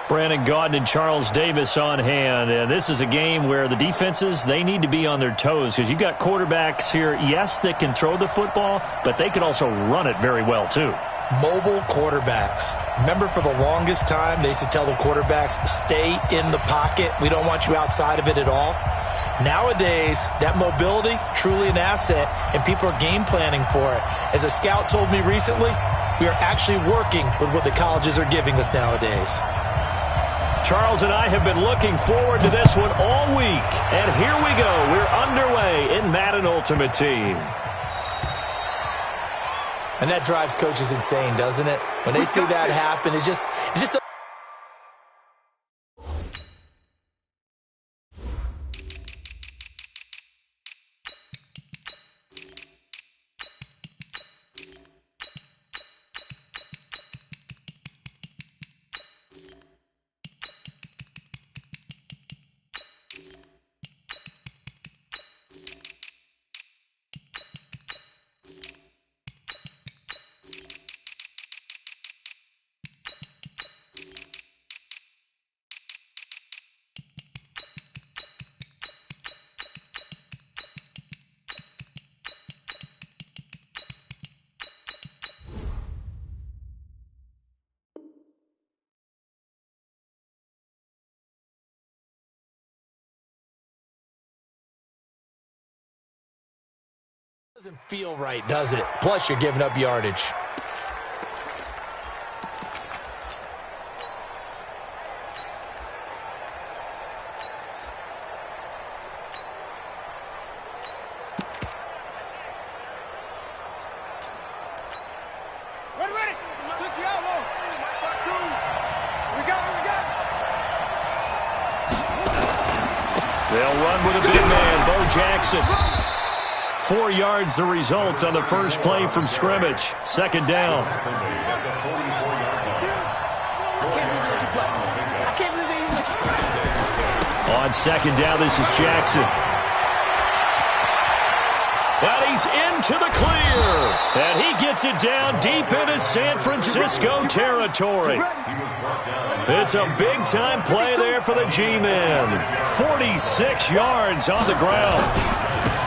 Brandon Gaudin and Charles Davis on hand. And this is a game where the defenses, they need to be on their toes because you've got quarterbacks here, yes, that can throw the football, but they can also run it very well too. Mobile quarterbacks. Remember, for the longest time, they used to tell the quarterbacks, stay in the pocket. We don't want you outside of it at all. Nowadays, that mobility, truly an asset, and people are game planning for it. As a scout told me recently, we are actually working with what the colleges are giving us nowadays. Charles and I have been looking forward to this one all week. And here we go. We're underway in Madden Ultimate Team. And that drives coaches insane, doesn't it? When they see that happen, it's just a doesn't feel right, does it? Plus, you're giving up yardage. Ready. We got it. They'll run with a big man, Bo Jackson. 4 yards the result on the first play from scrimmage. Second down. I can't believe they let you fly. On second down, this is Jackson. And he's into the clear. And he gets it down deep into San Francisco territory. It's a big-time play there for the G-men. 46 yards on the ground.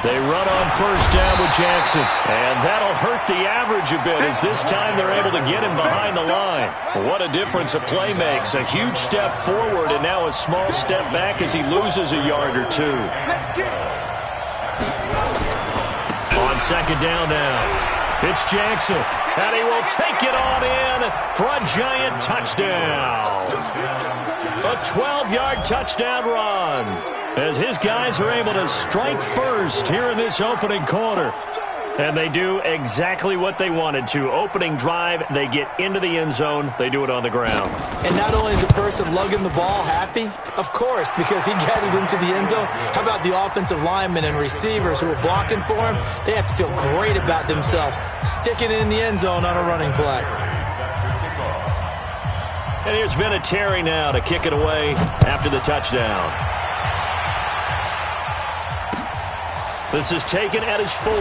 They run on first down with Jackson. And that'll hurt the average a bit as this time they're able to get him behind the line. What a difference a play makes. A huge step forward and now a small step back as he loses a yard or two. On second down now, it's Jackson. And he will take it on in for a giant touchdown. A 12-yard touchdown run as his guys are able to strike first here in this opening quarter. And they do exactly what they wanted to. Opening drive, they get into the end zone. They do it on the ground. And not only is the person lugging the ball happy, of course, because he got it into the end zone. How about the offensive linemen and receivers who are blocking for him? They have to feel great about themselves, sticking it in the end zone on a running play. And here's Vinatieri now to kick it away after the touchdown. This is taken at his 4.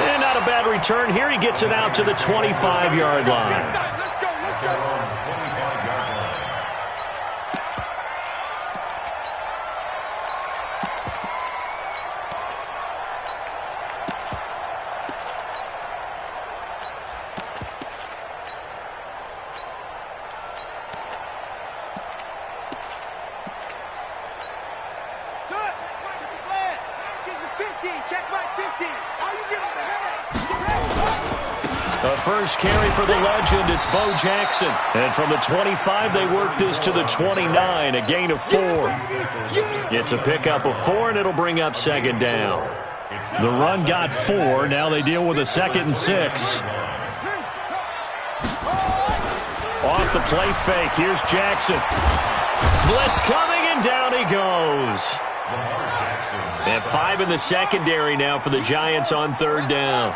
And not a bad return here. He gets it out to the 25-yard line. The first carry for the legend, it's Bo Jackson. And from the 25, they work this to the 29, a gain of 4. It's a pickup of 4, and it'll bring up second down. The run got 4. Now they deal with a 2nd and 6. Off the play fake, here's Jackson. Blitz coming, and down he goes. And 5 in the secondary now for the Giants on third down.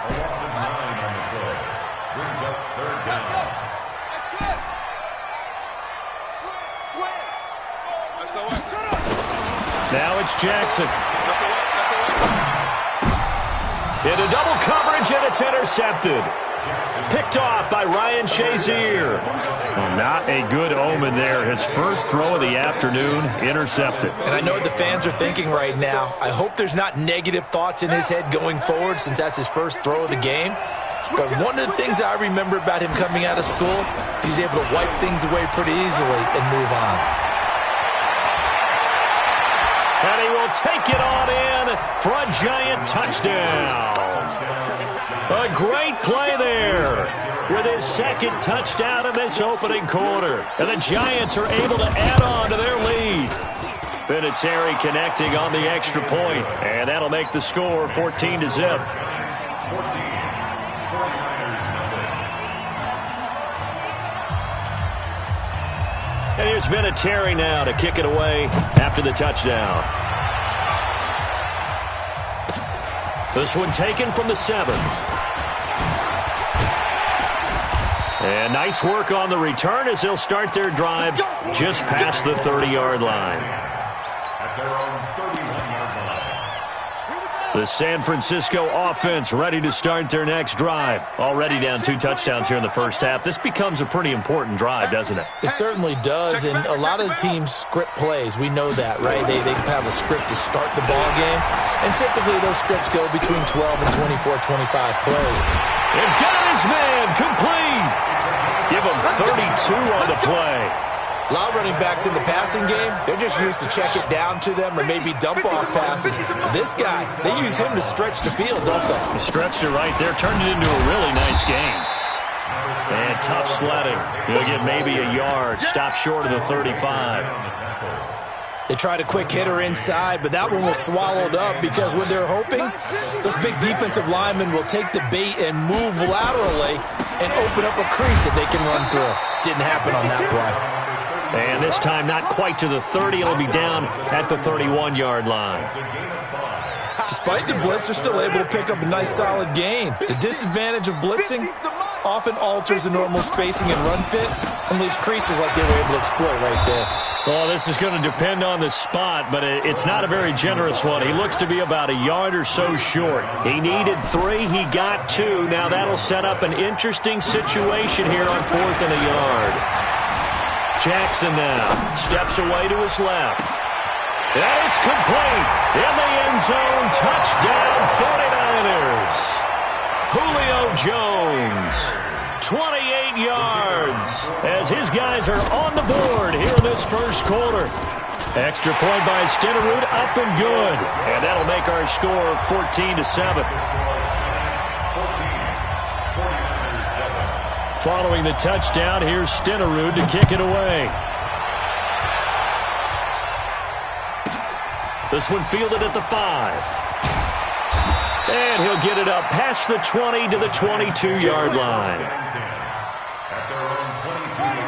Now it's Jackson. Into double coverage, and it's intercepted. picked off by Ryan Shazier. Well, not a good omen there. His first throw of the afternoon intercepted. And I know what the fans are thinking right now. I hope there's not negative thoughts in his head going forward since that's his first throw of the game. But one of the things I remember about him coming out of school, he's able to wipe things away pretty easily and move on. And he will take it on in for a Giant touchdown. A great play there with his second touchdown in this opening quarter. And the Giants are able to add on to their lead. Vinatieri connecting on the extra point, and that'll make the score 14-0. And here's Vinatieri now to kick it away after the touchdown. This one taken from the 7. And nice work on the return as they'll start their drive just past the 30-yard line. The San Francisco offense ready to start their next drive. Already down 2 touchdowns here in the first half. This becomes a pretty important drive, doesn't it? It certainly does, and a lot of the teams script plays. We know that, right? They have a script to start the ball game, and typically those scripts go between 12 and 24, 25 plays. And got his man complete. Give him 32 on the play. A lot of running backs in the passing game, they're just used to check it down to them or maybe dump off passes. But this guy, they use him to stretch the field, don't they? He stretched it right there, turned it into a really nice game. And tough sledding. He'll get maybe a yard. Stop short of the 35. They tried a quick hitter inside, but that one was swallowed up because what they're hoping, those big defensive linemen will take the bait and move laterally and open up a crease that they can run through. Didn't happen on that play. And this time not quite to the 30. It'll be down at the 31-yard line. Despite the blitz, they're still able to pick up a nice solid gain. The disadvantage of blitzing often alters the normal spacing and run fits and leaves creases like they were able to exploit right there. Well, this is going to depend on the spot, but it's not a very generous one. He looks to be about a yard or so short. He needed 3. He got 2. Now that'll set up an interesting situation here on 4th and a yard. Jackson now steps away to his left. And it's complete. In the end zone, touchdown 49ers. Julio Jones, 28 yards as his guys are on the board here in this first quarter. Extra point by Stenerud, up and good. And that'll make our score 14-7. Following the touchdown, here's Stenerud to kick it away. This one fielded at the 5. And he'll get it up past the 20 to the 22-yard line.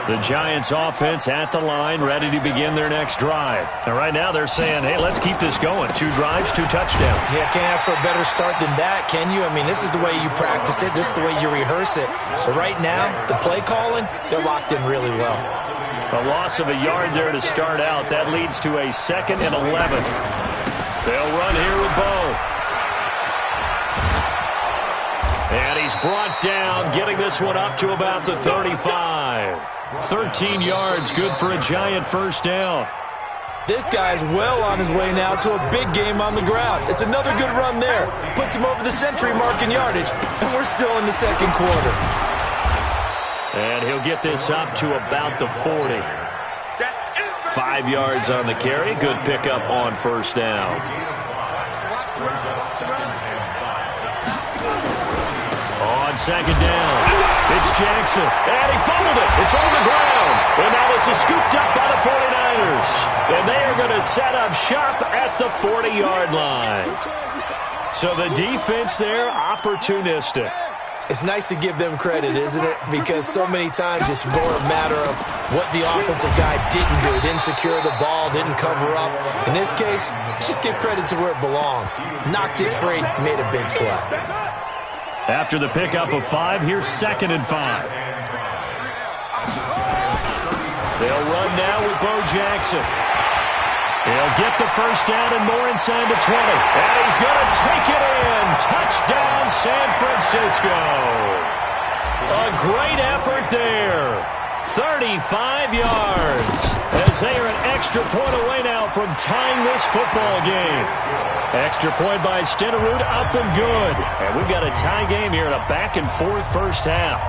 The Giants offense at the line, ready to begin their next drive. And right now they're saying, hey, let's keep this going. 2 drives, 2 touchdowns. Yeah, can't ask for a better start than that, can you? I mean, this is the way you practice it. This is the way you rehearse it. But right now, the play calling, they're locked in really well. A loss of a yard there to start out. That leads to a 2nd and 11. They'll run here with Bo. And he's brought down, getting this one up to about the 35. 13 yards, good for a Giant first down. This guy's well on his way now to a big game on the ground. It's another good run there. Puts him over the century mark in yardage, and we're still in the second quarter. And he'll get this up to about the 40. 5 yards on the carry. Good pickup on first down. On second down, it's Jackson. And he fumbled it. It's on the ground. And now this is scooped up by the 49ers. And they are going to set up shop at the 40-yard line. So the defense there, opportunistic. It's nice to give them credit, isn't it? Because so many times it's more a matter of what the offensive guy didn't do. Didn't secure the ball, didn't cover up. In this case, let's just give credit to where it belongs. Knocked it free, made a big play. After the pickup of 5, here's 2nd and 5. They'll run now with Bo Jackson. He'll get the first down and more inside the 20. And he's going to take it in. Touchdown, San Francisco. A great effort there. 35 yards. As they are an extra point away now from tying this football game. Extra point by Stenerud, up and good. And we've got a tie game here in a back-and-forth first half.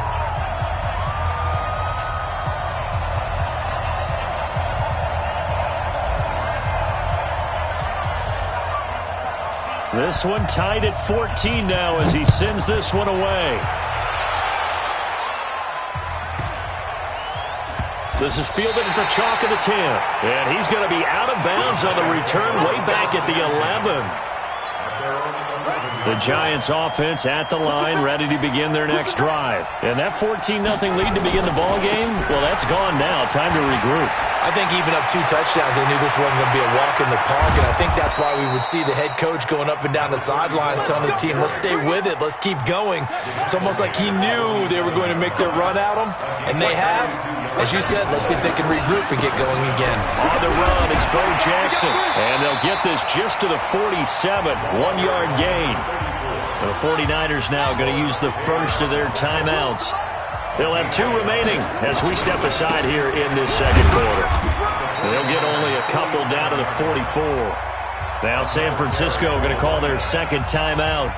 This one tied at 14 now as he sends this one away. This is fielded at the chalk of the 10. And he's going to be out of bounds on the return way back at the 11. The Giants offense at the line, ready to begin their next drive. And that 14-0 lead to begin the ball game, well, that's gone now. Time to regroup. I think even up 2 touchdowns, they knew this wasn't going to be a walk in the park, and I think that's why we would see the head coach going up and down the sidelines telling his team, let's stay with it, let's keep going. It's almost like he knew they were going to make their run at him, and they have. As you said, let's see if they can regroup and get going again. On the run, it's Bo Jackson, and they'll get this just to the 47, 1-yard gain. The 49ers now going to use the first of their timeouts. They'll have 2 remaining as we step aside here in this second quarter. They'll get only a couple down to the 44. Now San Francisco going to call their second timeout.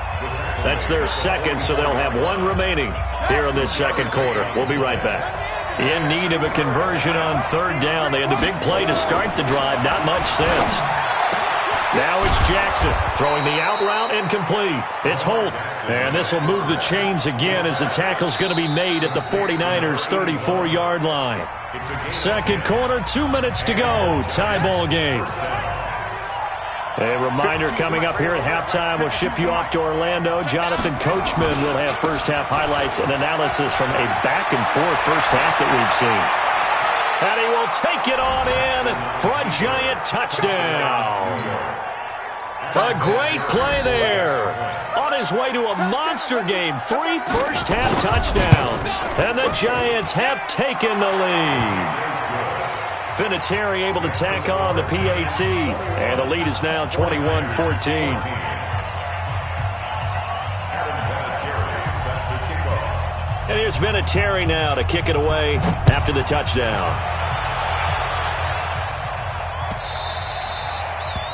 That's their second, so they'll have 1 remaining here in this second quarter. We'll be right back. In need of a conversion on third down. They had the big play to start the drive. Not much sense. Now it's Jackson throwing the out route incomplete. It's Holt. And this will move the chains again as the tackle's going to be made at the 49ers' 34-yard line. Second quarter, 2 minutes to go. Tie ball game. A reminder coming up here at halftime. We'll ship you off to Orlando. Jonathan Coachman will have first-half highlights and analysis from a back-and-forth first half that we've seen. And he will take it on in for a Giant touchdown. A great play there. On his way to a monster game. 3 first-half touchdowns. And the Giants have taken the lead. Vinatieri able to tack on the PAT. And the lead is now 21-14. And here's Vinatieri now to kick it away after the touchdown.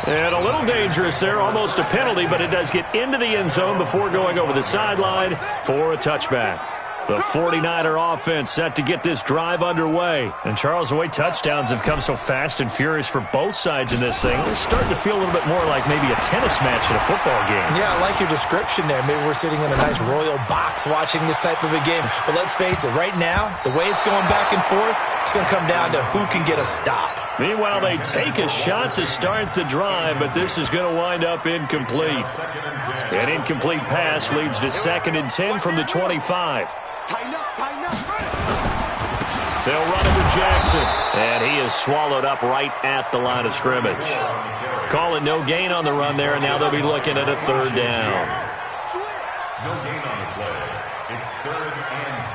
And a little dangerous there, almost a penalty, but it does get into the end zone before going over the sideline for a touchback. The 49er offense set to get this drive underway. And Charles, the way touchdowns have come so fast and furious for both sides in this thing, it's starting to feel a little bit more like maybe a tennis match in a football game. Yeah, I like your description there. Maybe we're sitting in a nice royal box watching this type of a game. But let's face it, right now, the way it's going back and forth, it's going to come down to who can get a stop. Meanwhile, they take a shot to start the drive, but this is going to wind up incomplete. An incomplete pass leads to 2nd and 10 from the 25. They'll run it with Jackson, and he is swallowed up right at the line of scrimmage. Calling no gain on the run there, and now they'll be looking at a third down. No gain on the play. It's 3rd and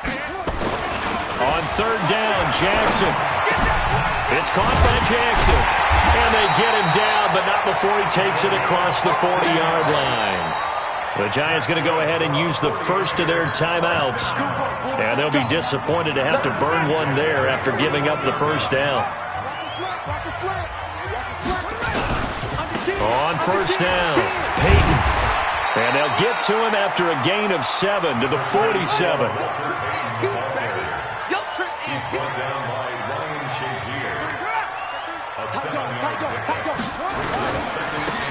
10. On third down, Jackson. It's caught by Jackson. And they get him down, but not before he takes it across the 40-yard line. The Giants going to go ahead and use the first of their timeouts. And they'll be disappointed to have to burn one there after giving up the first down. On first down, Peyton. And they'll get to him after a gain of 7 to the 47.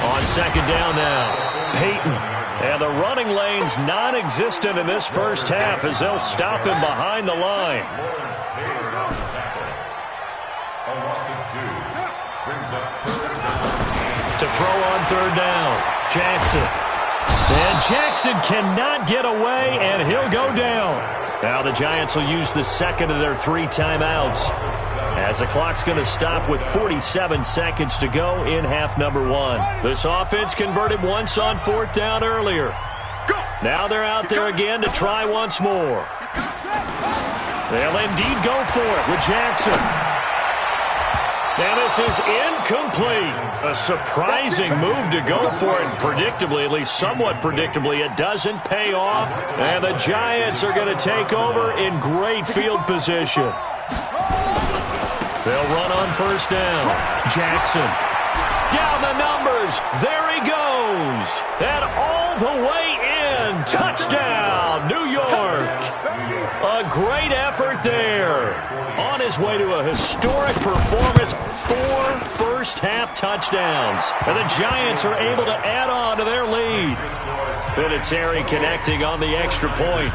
On second down now, Peyton. And the running lane's non-existent in this first half as they'll stop him behind the line. To throw on third down, Jackson. And Jackson cannot get away, and he'll go down. Now the Giants will use the second of their 3 timeouts as the clock's going to stop with 47 seconds to go in half number 1. This offense converted once on 4th down earlier. Now they're out there again to try once more. They'll indeed go for it with Jackson. And this is incomplete. A surprising move to go for it. Predictably, at least somewhat predictably, it doesn't pay off. And the Giants are going to take over in great field position. They'll run on first down. Jackson. Down the numbers. There he goes. And all the way in. Touchdown, New York. A great effort there. On his way to a historic performance, 4 first-half touchdowns. And the Giants are able to add on to their lead. Vinatieri connecting on the extra point.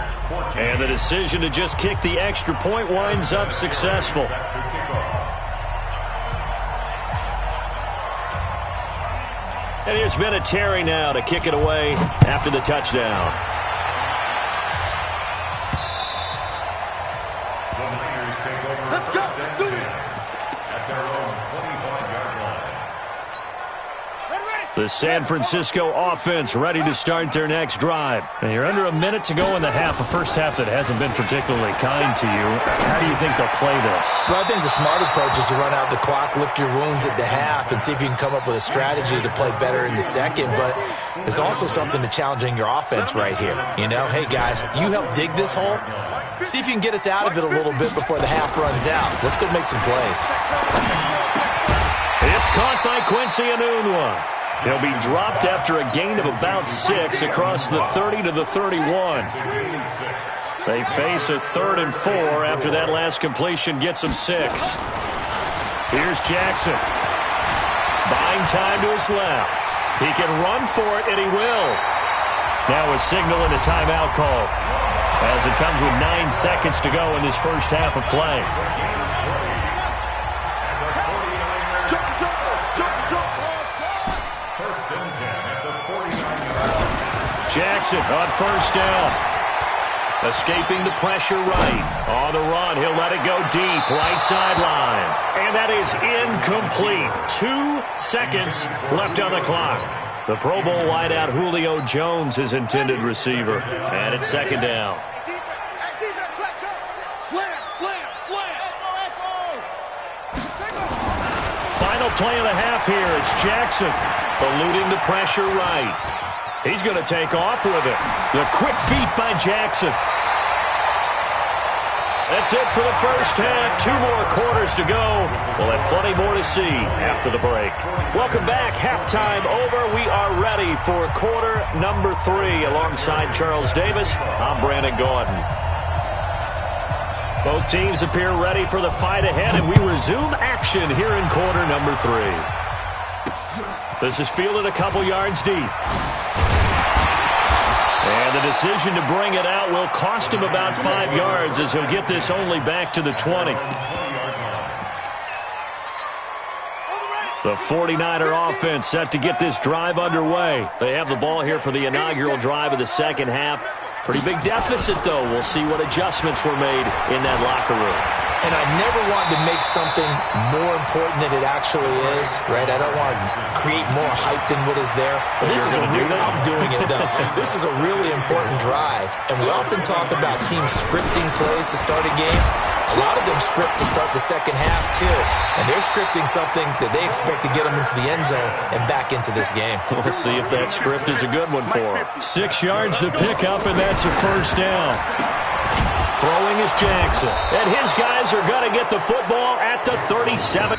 And the decision to just kick the extra point winds up successful. And here's Vinatieri now to kick it away after the touchdown. Let's go. Let's do it. At their own 25-yard line. The San Francisco offense ready to start their next drive. And you're under a minute to go in the half, a first half that hasn't been particularly kind to you. How do you think they'll play this? Well, I think the smart approach is to run out the clock, lick your wounds at the half, and see if you can come up with a strategy to play better in the second. But there's also something to challenging your offense right here. You know, hey, guys, you help dig this hole. See if you can get us out of it a little bit before the half runs out. Let's go make some plays. It's caught by Quincy Enunwa. He'll be dropped after a gain of about 6 across the 30 to the 31. They face a 3rd and 4 after that last completion gets them 6. Here's Jackson. Buying time to his left. He can run for it, and he will. Now a signal and a timeout call as it comes with 9 seconds to go in this first half of play. Jackson on first down. Escaping the pressure right. On the run, he'll let it go deep, right sideline. And that is incomplete. 2 seconds left on the clock. The Pro Bowl wideout Julio Jones, his intended receiver. And it's second down. Final play of the half here. It's Jackson eluding the pressure right. He's going to take off with it. The quick feet by Jackson. That's it for the first half. 2 more quarters to go. We'll have plenty more to see after the break. Welcome back. Halftime over. We are ready for quarter number 3. Alongside Charles Davis, I'm Brandon Gaudin. Both teams appear ready for the fight ahead, and we resume action here in quarter number 3. This is fielded a couple yards deep. And the decision to bring it out will cost him about 5 yards as he'll get this only back to the 20. The 49er offense set to get this drive underway. They have the ball here for the inaugural drive of the second half. Pretty big deficit, though. We'll see what adjustments were made in that locker room. And I never wanted to make something more important than it actually is, right? I don't want to create more hype than what is there. But this is a real, I'm doing it, though. This is a really important drive. And we often talk about teams scripting plays to start a game. A lot of them script to start the second half, too. And they're scripting something that they expect to get them into the end zone and back into this game. We'll see if that script is a good one for them. 6 yards to pick up, and that's a first down. Throwing is Jackson. And his guys are going to get the football at the 37.